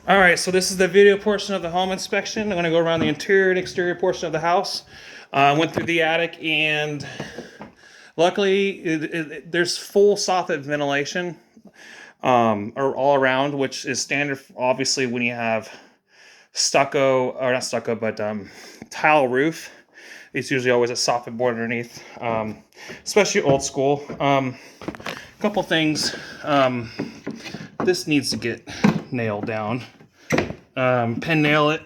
All right, so this is the video portion of the home inspection. I'm going to go around the interior and exterior portion of the house. I went through the attic, and luckily there's full soffit ventilation or all around, which is standard, obviously, when you have stucco, or not stucco, but tile roof. It's usually always a soffit board underneath, especially old school. Couple things. This needs to get nailed down. Pen nail it.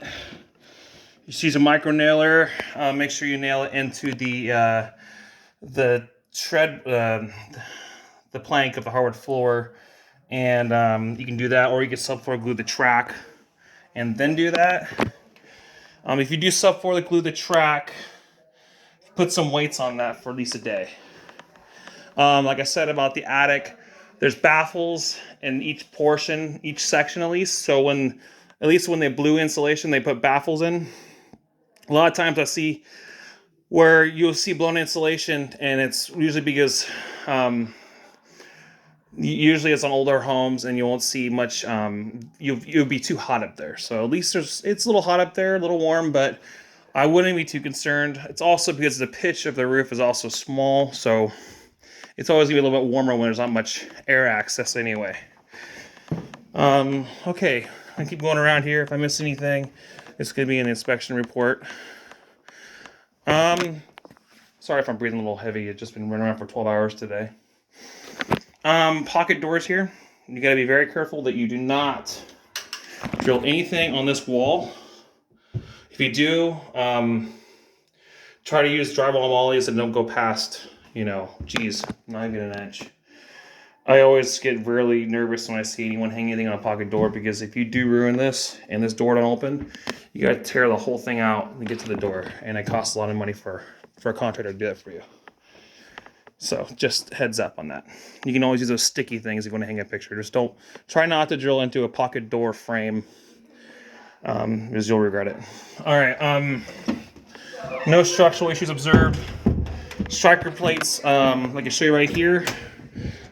Just use a micro nailer. Make sure you nail it into the tread, the plank of the hardwood floor, and you can do that, or you can subfloor glue the track and then do that. If you do subfloor glue the track, put some weights on that for at least a day. Like I said about the attic, there's baffles in each portion, each section at least. So when they blew insulation, they put baffles in. A lot of times I see where you'll see blown insulation, and it's usually because usually it's on older homes, and you won't see much. You'll be too hot up there. So at least it's a little hot up there, a little warm, but I wouldn't be too concerned. It's also because the pitch of the roof is also small, so it's always gonna be a little bit warmer when there's not much air access anyway. Okay, I keep going around here. If I miss anything, it's gonna be an inspection report. Sorry if I'm breathing a little heavy. I've just been running around for 12 hours today. Pocket doors here. You gotta be very careful that you do not drill anything on this wall. If you do, try to use drywall mollies and don't go past, not even an inch. I always get really nervous when I see anyone hang anything on a pocket door, because if you do ruin this and this door don't open, you gotta tear the whole thing out and get to the door, and it costs a lot of money for a contractor to do that for you. So just heads up on that. You can always use those sticky things if you want to hang a picture. Just try not to drill into a pocket door frame, because you'll regret it. All right. No structural issues observed. Striker plates, like I show you right here.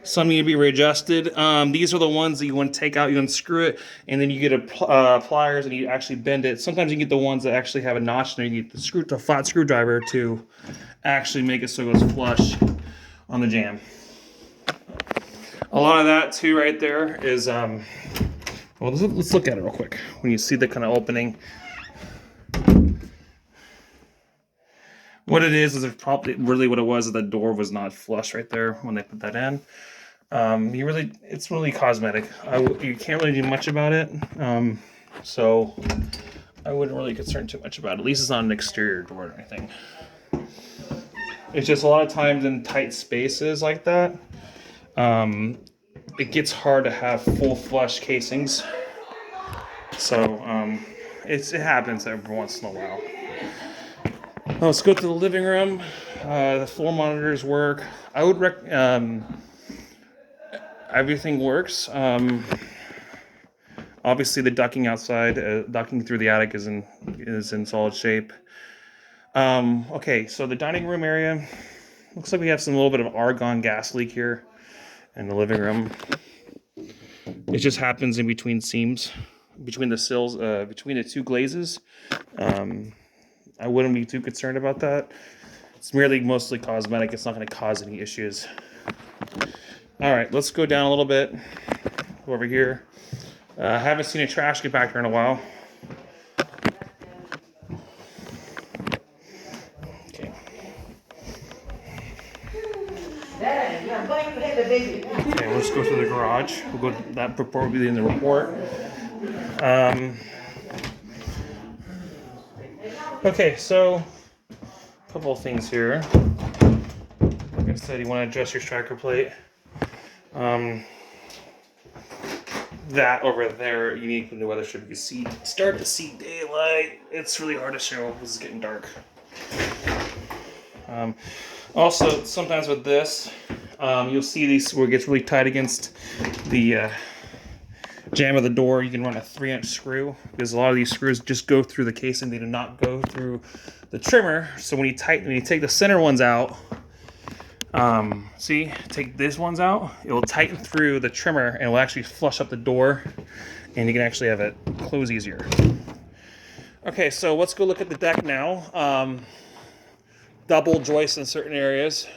Some need to be readjusted. These are the ones that you want to take out. You unscrew it, and then you get a pliers and you actually bend it. Sometimes you can get the ones that actually have a notch in there. You get the flat screwdriver to actually make it so it goes flush on the jamb. A lot of that too right there is, well, let's look at it real quick. When you see the kind of opening, what it is probably really what it was, is the door was not flush right there when they put that in. It's really cosmetic. You can't really do much about it. So I wouldn't really concern too much about it. At least it's not an exterior door or anything. It's just a lot of times in tight spaces like that, it gets hard to have full flush casings. So it happens every once in a while. Let's go to the living room. The floor monitors work. I would everything works. Obviously, the ducting outside, ducting through the attic is in solid shape. Okay, so the dining room area looks like we have a little bit of argon gas leak here in the living room. It just happens in between seams, between the sills, between the two glazes. I wouldn't be too concerned about that. It's mostly cosmetic. It's not going to cause any issues. All right, let's go down a little bit. Go over here. I haven't seen a trash compactor in a while. Okay. Okay, let's go to the garage. We'll go to that probably in the report. Okay, so a couple of things here. Like I said, you want to adjust your striker plate. That over there, unique in the weather strip, you can start to see daylight. It's really hard to show. This is getting dark. Also, sometimes with this, you'll see these where it gets really tight against the jamb of the door. You can run a 3-inch screw, because a lot of these screws just go through the casing. They do not go through the trimmer. So when you take the center ones out, take these ones out, it will tighten through the trimmer and it will actually flush up the door and you can actually have it close easier. Okay, so let's go look at the deck now. Double joists in certain areas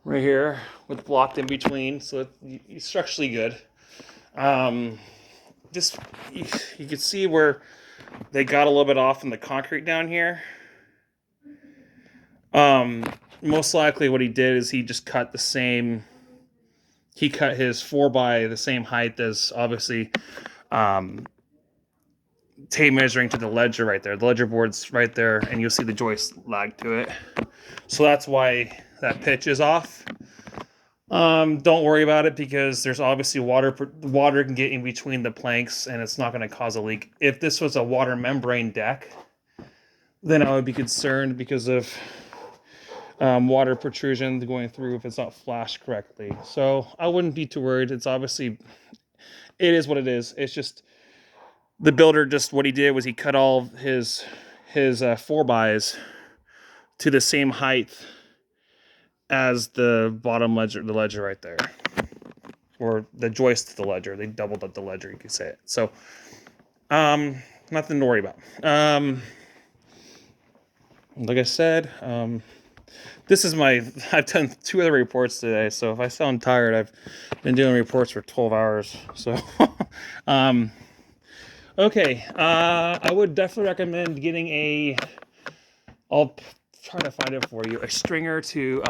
right here with blocked in between, so it's structurally good. Just you can see where they got a little bit off in the concrete down here. Most likely what he did is he just cut his 4x the same height as, obviously, tape measuring to the ledger right there. The ledger board's right there, and you'll see the joist lag to it. So that's why that pitch is off. Don't worry about it, because there's obviously water can get in between the planks, and it's not going to cause a leak. If this was a water membrane deck, then I would be concerned because of water protrusion going through if it's not flashed correctly. So I wouldn't be too worried. It's obviously, it is what it is. It's just the builder, just what he did was he cut all his 4x's to the same height as the bottom ledger, the ledger right there, or the joist to the ledger. They doubled up the ledger, you could say it. So nothing to worry about. Like I said, this is I've done 2 other reports today, so if I sound tired, I've been doing reports for 12 hours. So, okay, I would definitely recommend getting I'll try to find it for you, a stringer to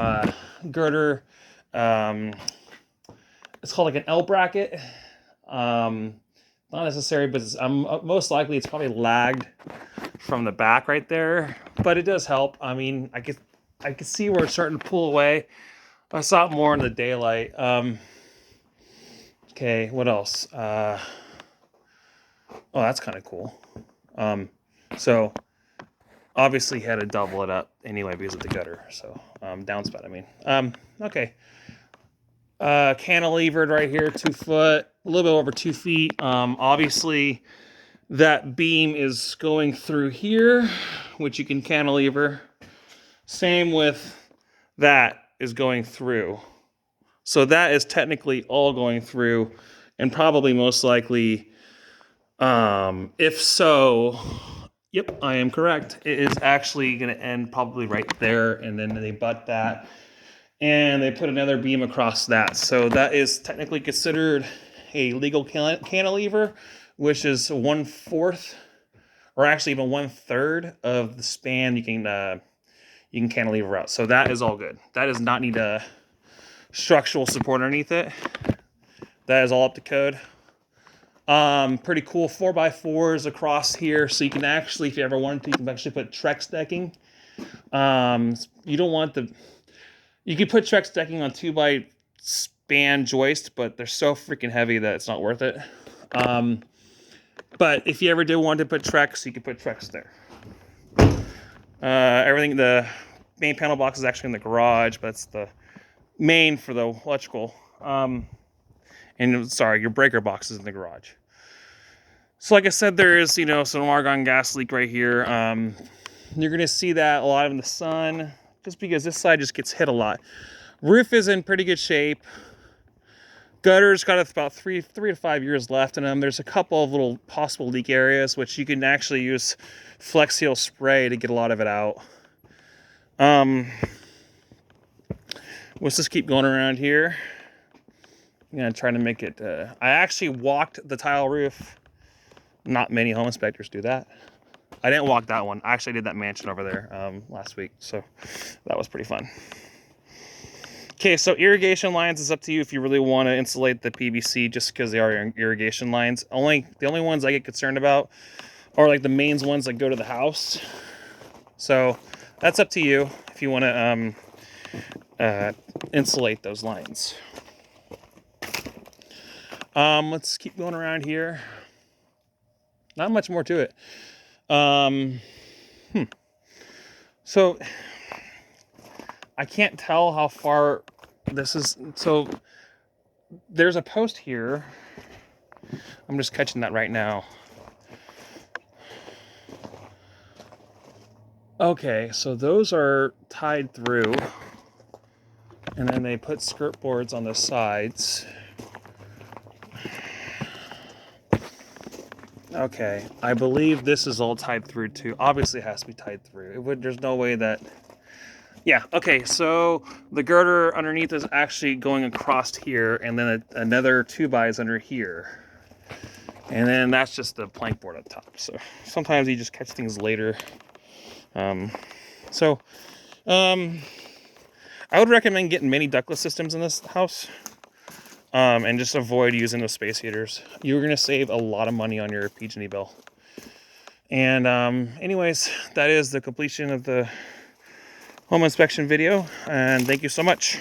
girder. It's called like an L bracket. Not necessary, but most likely it's probably lagged from the back right there, but it does help. I mean, I could see where it's starting to pull away. I saw it more in the daylight. Okay, what else? Oh, that's kind of cool. So obviously had to double it up anyway because of the gutter. So downspout, I mean. Okay. Cantilevered right here, 2 foot, a little bit over 2 feet. Obviously that beam is going through here, which you can cantilever. Same with that is going through. So that is technically all going through, and probably most likely, if so, yep, I am correct. It is actually going to end probably right there, and then they butt that, and they put another beam across that. So that is technically considered a legal cantilever, which is 1/4, or actually even 1/3 of the span you can cantilever out. So that is all good. That does not need a structural support underneath it. That is all up to code. Pretty cool 4x4s across here. So you can actually, if you ever wanted to, you can actually put Trex decking. You don't want you could put Trex decking on 2x span joist, but they're so freaking heavy that it's not worth it. But if you ever did want to put Trex, you could put Trex there. Everything, the main panel box is actually in the garage, but it's the main for the electrical. And sorry, your breaker box is in the garage. So like I said, there is, some argon gas leak right here. You're going to see that a lot in the sun, just because this side just gets hit a lot. Roof is in pretty good shape. Gutter's got about 3 to 5 years left in them. There's a couple of little possible leak areas, which you can actually use Flex Seal spray to get a lot of it out. Let's just keep going around here. I'm going to try to make it... I actually walked the tile roof. Not many home inspectors do that. I didn't walk that one. I actually did that mansion over there last week, so that was pretty fun. Okay, so irrigation lines is up to you if you really want to insulate the PVC, just because they are irrigation lines. The only ones I get concerned about are like the mains ones that go to the house. So that's up to you if you want to insulate those lines. Let's keep going around here. Not much more to it. So I can't tell how far this is. So there's a post here. I'm just catching that right now. Okay, so those are tied through, and then they put skirt boards on the sides. Okay, I believe this is all tied through too. Obviously, it has to be tied through. There's no way that. Yeah. Okay. So the girder underneath is actually going across here, and then another 2x under here, and then that's just the plank board up top. So sometimes you just catch things later. So I would recommend getting mini ductless systems in this house. And just avoid using the space heaters. You're going to save a lot of money on your PG&E bill. And anyways, that is the completion of the home inspection video. And thank you so much.